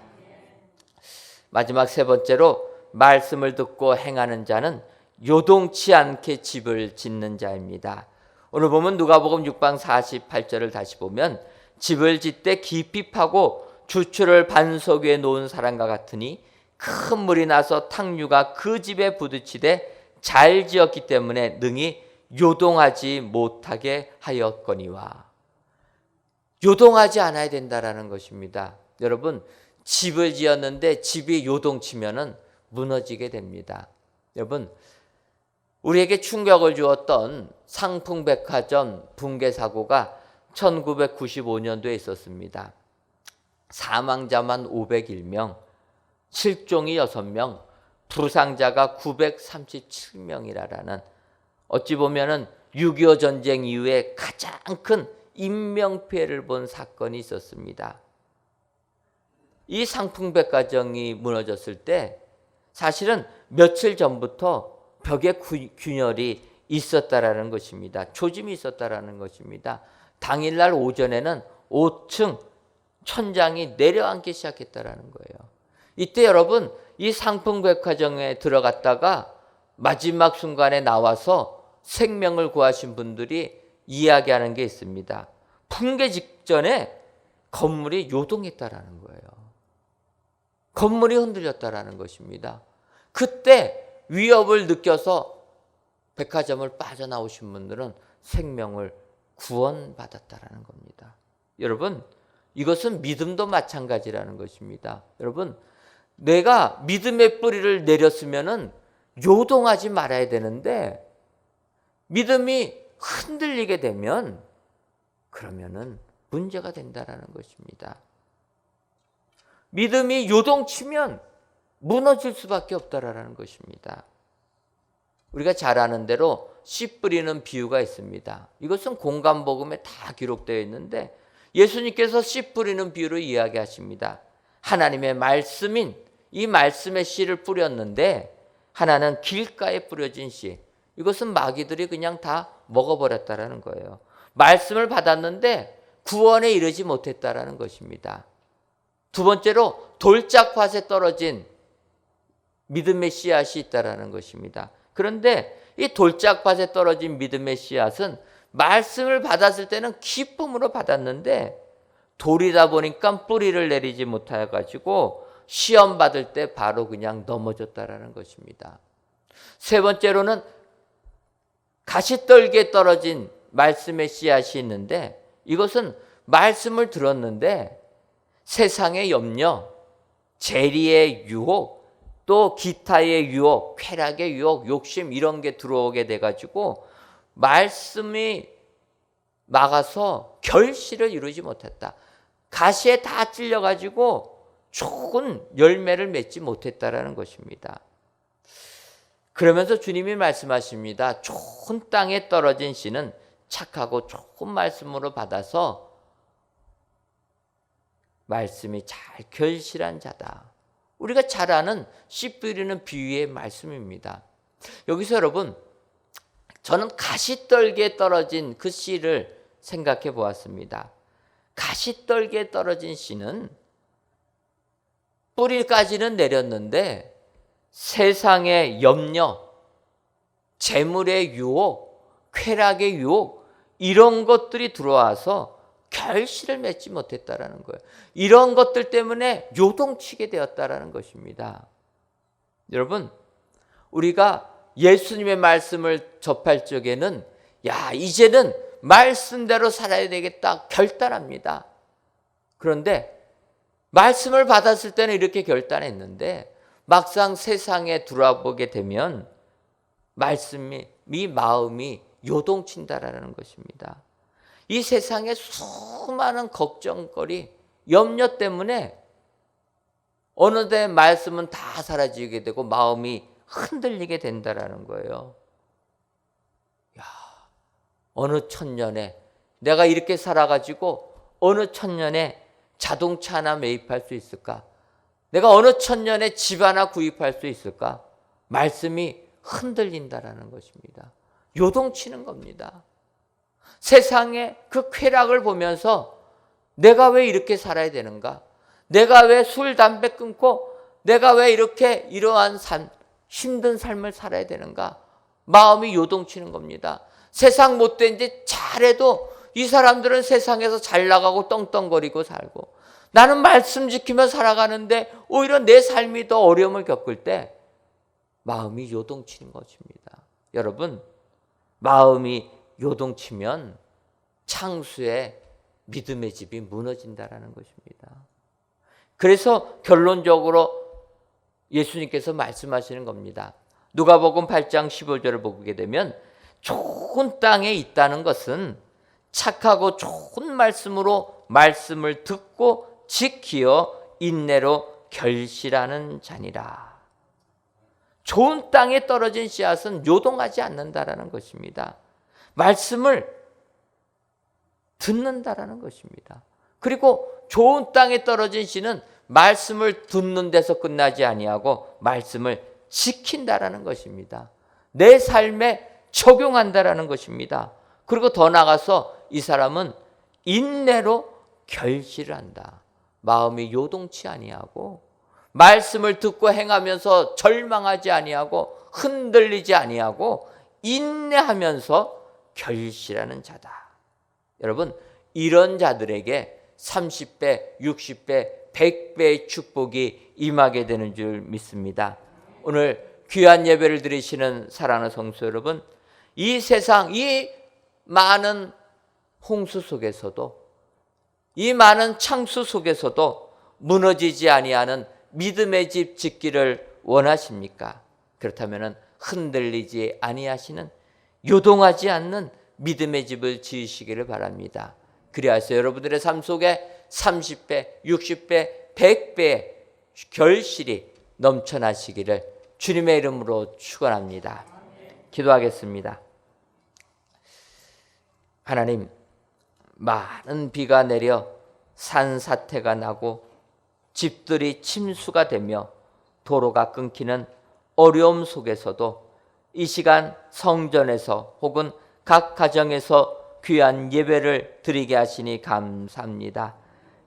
마지막 세 번째로, 말씀을 듣고 행하는 자는 요동치 않게 집을 짓는 자입니다. 오늘 보면 누가복음 6장 48절을 다시 보면 집을 짓되 깊이 파고 주추를 반석 위에 놓은 사람과 같으니 큰 물이 나서 탕류가 그 집에 부딪히되 잘 지었기 때문에 능히 요동하지 못하게 하였거니와. 요동하지 않아야 된다라는 것입니다. 여러분, 집을 지었는데 집이 요동치면은 무너지게 됩니다. 여러분, 우리에게 충격을 주었던 상풍백화점 붕괴 사고가 1995년도에 있었습니다. 사망자만 501명, 실종이 6명, 부상자가 937명이라는, 어찌 보면은 6.25 전쟁 이후에 가장 큰 인명피해를 본 사건이 있었습니다. 이 상풍백화점이 무너졌을 때 사실은 며칠 전부터 벽에 균열이 있었다라는 것입니다. 초짐이 있었다라는 것입니다. 당일날 오전에는 5층 천장이 내려앉기 시작했다라는 거예요. 이때 여러분, 이 상풍백화점에 들어갔다가 마지막 순간에 나와서 생명을 구하신 분들이 이야기하는 게 있습니다. 붕괴 직전에 건물이 요동했다라는 거예요. 건물이 흔들렸다라는 것입니다. 그때 위협을 느껴서 백화점을 빠져나오신 분들은 생명을 구원받았다라는 겁니다. 여러분, 이것은 믿음도 마찬가지라는 것입니다. 여러분, 내가 믿음의 뿌리를 내렸으면은 요동하지 말아야 되는데 믿음이 흔들리게 되면 그러면은 문제가 된다라는 것입니다. 믿음이 요동치면 무너질 수밖에 없다라는 것입니다. 우리가 잘 아는 대로 씨 뿌리는 비유가 있습니다. 이것은 공간복음에 다 기록되어 있는데 예수님께서 씨 뿌리는 비유로 이야기하십니다. 하나님의 말씀인 이 말씀의 씨를 뿌렸는데 하나는 길가에 뿌려진 씨, 이것은 마귀들이 그냥 다 먹어버렸다라는 거예요. 말씀을 받았는데 구원에 이르지 못했다라는 것입니다. 두 번째로 돌짝밭에 떨어진 믿음의 씨앗이 있다라는 것입니다. 그런데 이 돌짝밭에 떨어진 믿음의 씨앗은 말씀을 받았을 때는 기쁨으로 받았는데 돌이다 보니까 뿌리를 내리지 못하여 가지고 시험 받을 때 바로 그냥 넘어졌다라는 것입니다. 세 번째로는 가시떨기에 떨어진 말씀의 씨앗이 있는데 이것은 말씀을 들었는데 세상의 염려, 재리의 유혹, 또 기타의 유혹, 쾌락의 유혹, 욕심 이런 게 들어오게 돼가지고 말씀이 막아서 결실을 이루지 못했다. 가시에 다 찔려가지고 좋은 열매를 맺지 못했다라는 것입니다. 그러면서 주님이 말씀하십니다. 좋은 땅에 떨어진 씨는 착하고 좋은 말씀으로 받아서 말씀이 잘 결실한 자다. 우리가 잘 아는 씨 뿌리는 비유의 말씀입니다. 여기서 여러분, 저는 가시떨기에 떨어진 그 씨를 생각해 보았습니다. 가시떨기에 떨어진 씨는 뿌리까지는 내렸는데 세상의 염려, 재물의 유혹, 쾌락의 유혹 이런 것들이 들어와서 결실을 맺지 못했다라는 거예요. 이런 것들 때문에 요동치게 되었다라는 것입니다. 여러분, 우리가 예수님의 말씀을 접할 적에는 이제는 말씀대로 살아야 되겠다 결단합니다. 그런데 말씀을 받았을 때는 이렇게 결단했는데 막상 세상에 돌아보게 되면 말씀이 마음이 요동친다라는 것입니다. 이 세상의 수많은 걱정거리, 염려 때문에 어느새 말씀은 다 사라지게 되고 마음이 흔들리게 된다라는 거예요. 어느 천년에 내가 이렇게 살아가지고 어느 천년에 자동차 하나 매입할 수 있을까? 내가 어느 천년에 집 하나 구입할 수 있을까? 말씀이 흔들린다라는 것입니다. 요동치는 겁니다. 세상의 그 쾌락을 보면서 내가 왜 이렇게 살아야 되는가? 내가 왜 술, 담배 끊고 내가 왜 이렇게 이러한 힘든 삶을 살아야 되는가? 마음이 요동치는 겁니다. 세상 못된 짓 잘해도 이 사람들은 세상에서 잘 나가고 떵떵거리고 살고 나는 말씀 지키며 살아가는데 오히려 내 삶이 더 어려움을 겪을 때 마음이 요동치는 것입니다. 여러분, 마음이 요동치면 창수의 믿음의 집이 무너진다라는 것입니다. 그래서 결론적으로 예수님께서 말씀하시는 겁니다. 누가복음 8장 15절을 보게 되면 좋은 땅에 있다는 것은 착하고 좋은 말씀으로 말씀을 듣고 지키어 인내로 결실하는 자니라. 좋은 땅에 떨어진 씨앗은 요동하지 않는다라는 것입니다. 말씀을 듣는다라는 것입니다. 그리고 좋은 땅에 떨어진 씨는 말씀을 듣는 데서 끝나지 아니하고 말씀을 지킨다라는 것입니다. 내 삶에 적용한다라는 것입니다. 그리고 더 나아가서 이 사람은 인내로 결실을 한다. 마음이 요동치 아니하고 말씀을 듣고 행하면서 절망하지 아니하고 흔들리지 아니하고 인내하면서 결실하는 자다. 여러분, 이런 자들에게 30배, 60배, 100배의 축복이 임하게 되는 줄 믿습니다. 오늘 귀한 예배를 드리시는 사랑하는 성도 여러분, 이 세상, 이 많은 홍수 속에서도, 이 많은 창수 속에서도 무너지지 아니하는 믿음의 집 짓기를 원하십니까? 그렇다면 흔들리지 아니하시는, 요동하지 않는 믿음의 집을 지으시기를 바랍니다. 그리하여 여러분들의 삶 속에 30배, 60배, 100배의 결실이 넘쳐나시기를 주님의 이름으로 축원합니다. 기도하겠습니다. 하나님, 많은 비가 내려 산사태가 나고 집들이 침수가 되며 도로가 끊기는 어려움 속에서도 이 시간 성전에서 혹은 각 가정에서 귀한 예배를 드리게 하시니 감사합니다.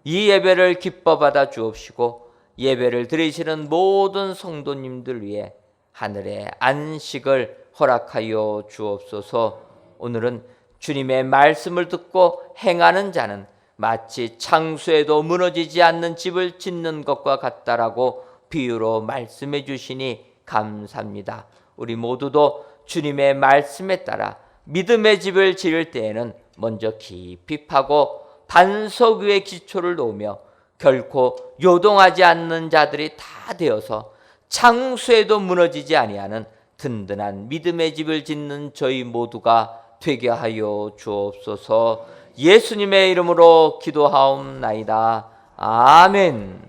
이 예배를 기뻐 받아 주옵시고 예배를 드리시는 모든 성도님들 위해 하늘의 안식을 허락하여 주옵소서. 오늘은 주님의 말씀을 듣고 행하는 자는 마치 창수에도 무너지지 않는 집을 짓는 것과 같다라고 비유로 말씀해 주시니 감사합니다. 우리 모두도 주님의 말씀에 따라 믿음의 집을 지을 때에는 먼저 깊이 파고 반석 위에 기초를 놓으며 결코 요동하지 않는 자들이 다 되어서 창수에도 무너지지 아니하는 든든한 믿음의 집을 짓는 저희 모두가 되게 하여 주옵소서. 예수님의 이름으로 기도하옵나이다. 아멘.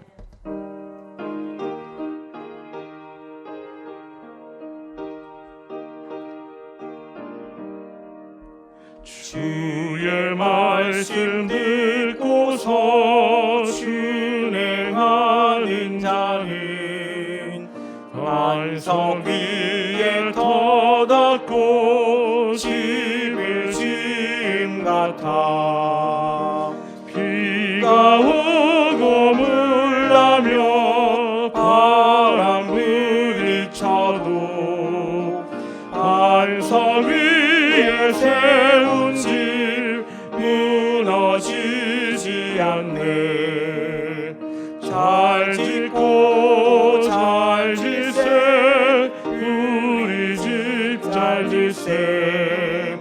주의 말씀 듣고서 준행하는 자는 반석 위에 터닫고 집을 지은 같아. 비가 오고 물나며 바람 부딪혀도 반석 위에 세운 집 무너지지 않네. 잘 짓고 잘 짓세 우리 집 잘 짓세.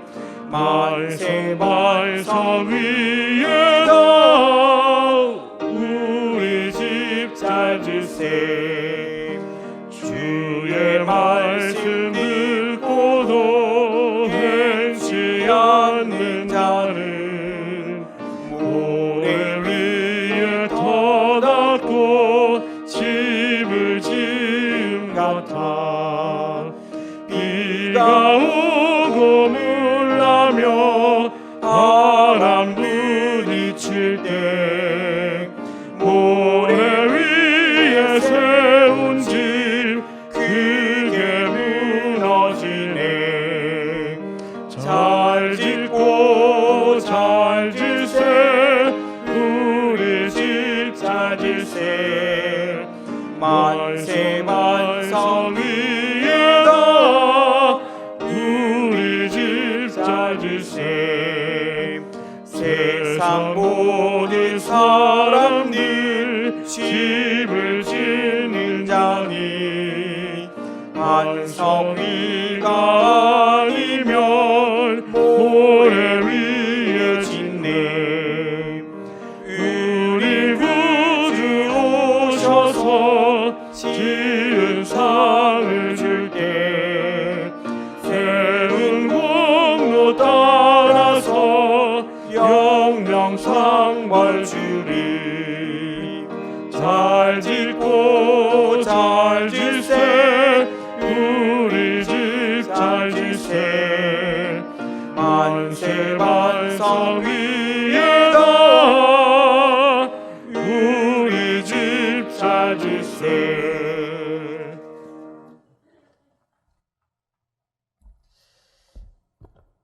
만세 반석 위에다 우리 집 잘 짓세. 주의 말씀 듣고도 행치 않는 자는 모래 위에 터닫고 집을 지은 같아. 비가 오고 물나며 바람 부딪힐 때 모래 위에 세운 집 크게 무너지네. 잘 짓고 잘 짓세 우리 집 잘 짓세. 만세 반석 위에다 우리 집 잘 짓세. 세상 모든 사람들 집을 짓는 자니 반석 위가 아니면 모래 위에 짓네. 우리 구주 오셔서 지은 상을 줄게. 세운 공로 따라서 영영상 벌 주리. 잘 짓고 잘 짓세 우리 집 잘 짓세. 만세 반석 위에다 우리 집 잘 짓세.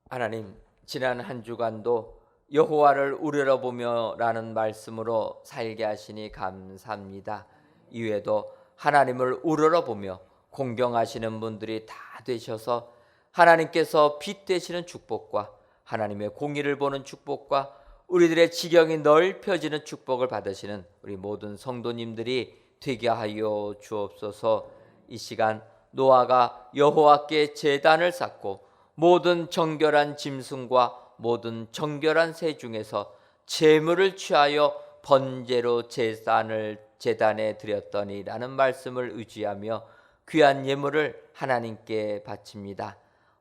하나님, 지난 한 주간도 여호와를 우러러보며라는 말씀으로 살게 하시니 감사합니다. 이외에도 하나님을 우러러보며 공경하시는 분들이 다 되셔서 하나님께서 빛 되시는 축복과 하나님의 공의를 보는 축복과 우리들의 지경이 넓혀지는 축복을 받으시는 우리 모든 성도님들이 되게 하여 주옵소서. 이 시간 노아가 여호와께 제단을 쌓고 모든 정결한 짐승과 모든 정결한 새 중에서 제물을 취하여 번제로 제단에 드렸더니라는 말씀을 의지하며 귀한 예물을 하나님께 바칩니다.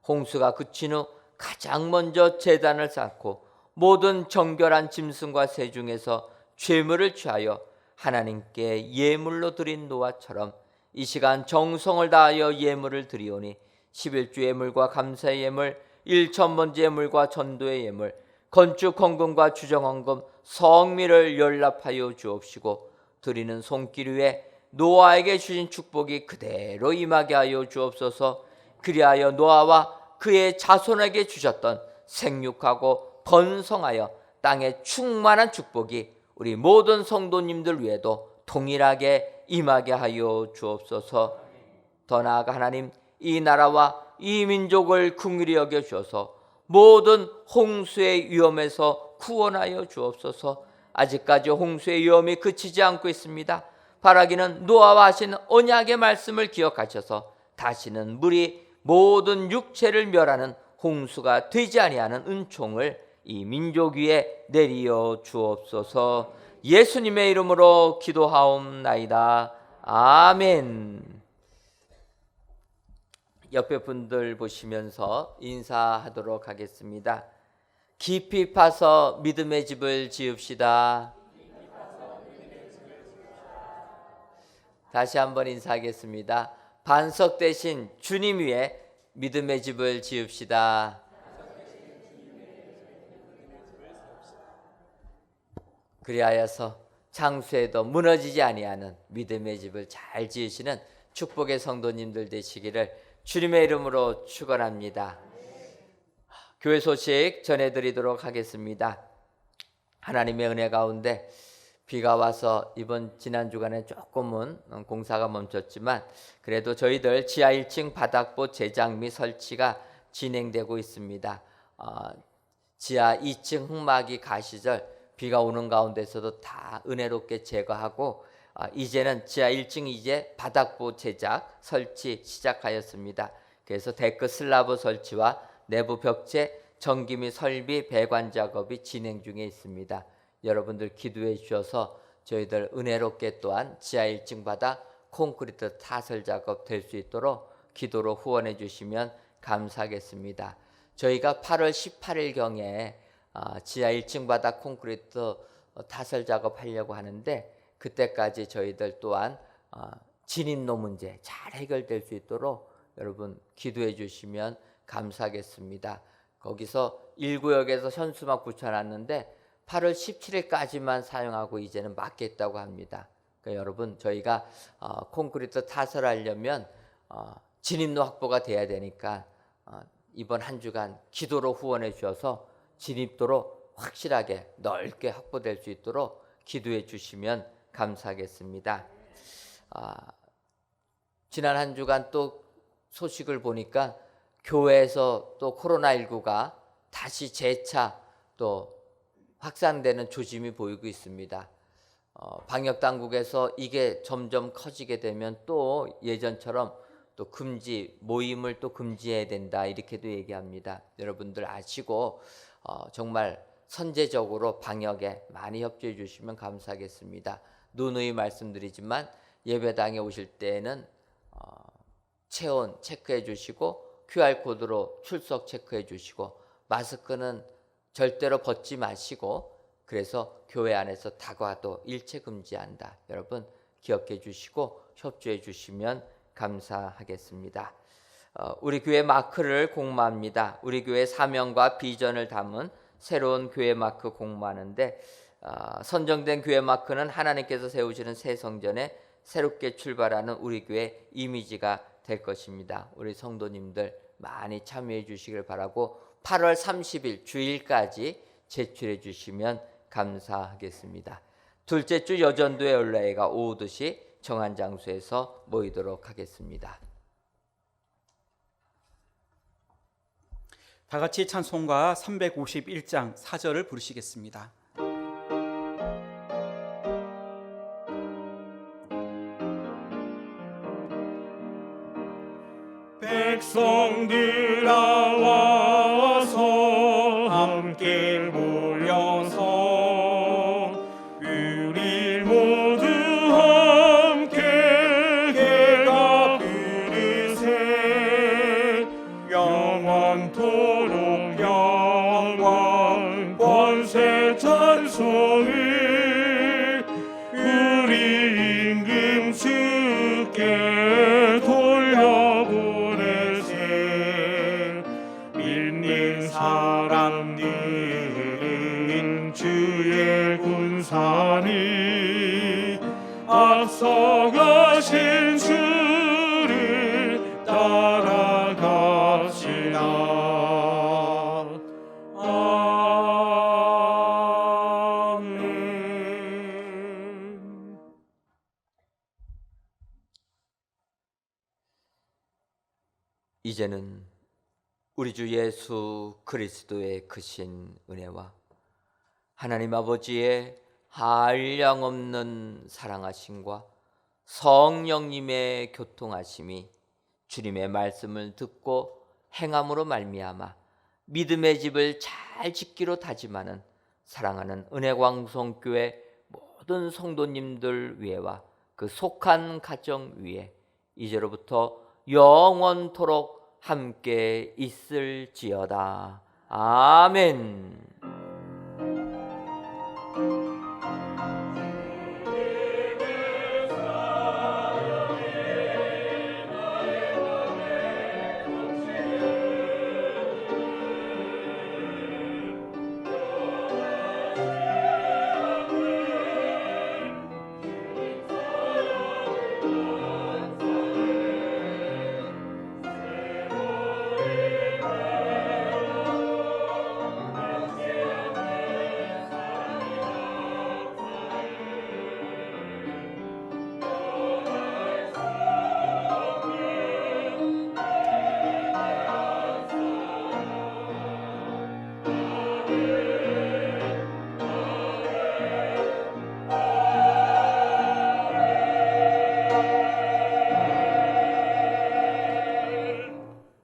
홍수가 그친 후 가장 먼저 제단을 쌓고 모든 정결한 짐승과 새 중에서 제물을 취하여 하나님께 예물로 드린 노아처럼 이 시간 정성을 다하여 예물을 드리오니 11주 예물과 감사의 예물, 일천번제 예물과 전도의 예물, 건축 헌금과 주정 헌금, 성미를 연락하여 주옵시고 드리는 손길 위에 노아에게 주신 축복이 그대로 임하게 하여 주옵소서. 그리하여 노아와 그의 자손에게 주셨던 생육하고 번성하여 땅에 충만한 축복이 우리 모든 성도님들 위에도 동일하게 임하게 하여 주옵소서. 더 나아가 하나님, 이 나라와 이 민족을 긍휼히 여겨 주셔서 모든 홍수의 위험에서 구원하여 주옵소서. 아직까지 홍수의 위험이 그치지 않고 있습니다. 바라기는 노아와 하신 언약의 말씀을 기억하셔서 다시는 물이 모든 육체를 멸하는 홍수가 되지 아니하는 은총을 이 민족 위에 내리어 주옵소서. 예수님의 이름으로 기도하옵나이다. 아멘. 옆에 분들 보시면서 인사하도록 하겠습니다. 깊이 파서 믿음의 집을 지읍시다. 다시 한번 인사하겠습니다. 반석 대신 주님 위에 믿음의 집을 지읍시다. 그리하여서 장수에도 무너지지 아니하는 믿음의 집을 잘 지으시는 축복의 성도님들 되시기를 주님의 이름으로 축원합니다. 교회 소식 전해드리도록 하겠습니다. 하나님의 은혜 가운데 비가 와서 이번 지난 주간에 조금은 공사가 멈췄지만 그래도 저희들 지하 1층 바닥보 제작 및 설치가 진행되고 있습니다. 지하 2층 흙막이 가시절 비가 오는 가운데서도 다 은혜롭게 제거하고 이제는 지하 1층 이제 바닥보 제작 설치 시작하였습니다. 그래서 데크 슬라브 설치와 내부 벽체 전기 및 설비 배관 작업이 진행 중에 있습니다. 여러분들 기도해 주셔서 저희들 은혜롭게 또한 지하 1층 바닥 콘크리트 타설 작업 될 수 있도록 기도로 후원해 주시면 감사하겠습니다. 저희가 8월 18일경에 지하 1층 바닥 콘크리트 타설 작업하려고 하는데 그때까지 저희들 또한 진입로 문제 잘 해결될 수 있도록 여러분 기도해 주시면 감사하겠습니다. 거기서 1구역에서 현수막 붙여놨는데 8월 17일까지만 사용하고 이제는 막겠다고 합니다. 그러니까 여러분 저희가 콘크리트 타설하려면 진입로 확보가 돼야 되니까 이번 한 주간 기도로 후원해 주셔서 진입도로 확실하게 넓게 확보될 수 있도록 기도해 주시면 감사하겠습니다. 지난 한 주간 또 소식을 보니까 교회에서 또 코로나19가 다시 재차 또 확산되는 조짐이 보이고 있습니다. 방역당국에서 이게 점점 커지게 되면 또 예전처럼 또 금지, 모임을 또 금지해야 된다 이렇게도 얘기합니다. 여러분들 아시고 정말 선제적으로 방역에 많이 협조해 주시면 감사하겠습니다. 누누이 말씀드리지만 예배당에 오실 때에는 체온 체크해 주시고 QR코드로 출석 체크해 주시고 마스크는 절대로 벗지 마시고 그래서 교회 안에서 다과도 일체 금지한다. 여러분 기억해 주시고 협조해 주시면 감사하겠습니다. 우리 교회 마크를 공모합니다. 우리 교회 사명과 비전을 담은 새로운 교회 마크 공모하는데 선정된 교회 마크는 하나님께서 세우시는 새 성전에 새롭게 출발하는 우리 교회 이미지가 될 것입니다. 우리 성도님들 많이 참여해 주시길 바라고 8월 30일 주일까지 제출해 주시면 감사하겠습니다. 둘째 주 여전도의 올라회가 오후 2시 정한 장소에서 모이도록 하겠습니다.
다 같이 찬송가 351장 4절을 부르시겠습니다.
백성들아 와서 함께 모여서 우리 모두 함께 개가 부르세 영원토록 영원 권세 찬송을 우리 임금 주께 돌려보내세 믿는 사람들은 주의 군사니 앞서가신 주를 따라갑시다. 아멘.
이제는 우리 주 예수 그리스도의 크신 은혜와 하나님 아버지의 한량없는 사랑하심과 성령님의 교통하심이 주님의 말씀을 듣고 행함으로 말미암아 믿음의 집을 잘 짓기로 다짐하는 사랑하는 은혜광성교회 모든 성도님들 위에와 그 속한 가정 위에 이제로부터 영원토록 함께 있을지어다. 아멘.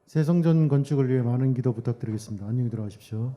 새 성전 건축을 위해 많은 기도 부탁드리겠습니다. 안녕히 들어가십시오.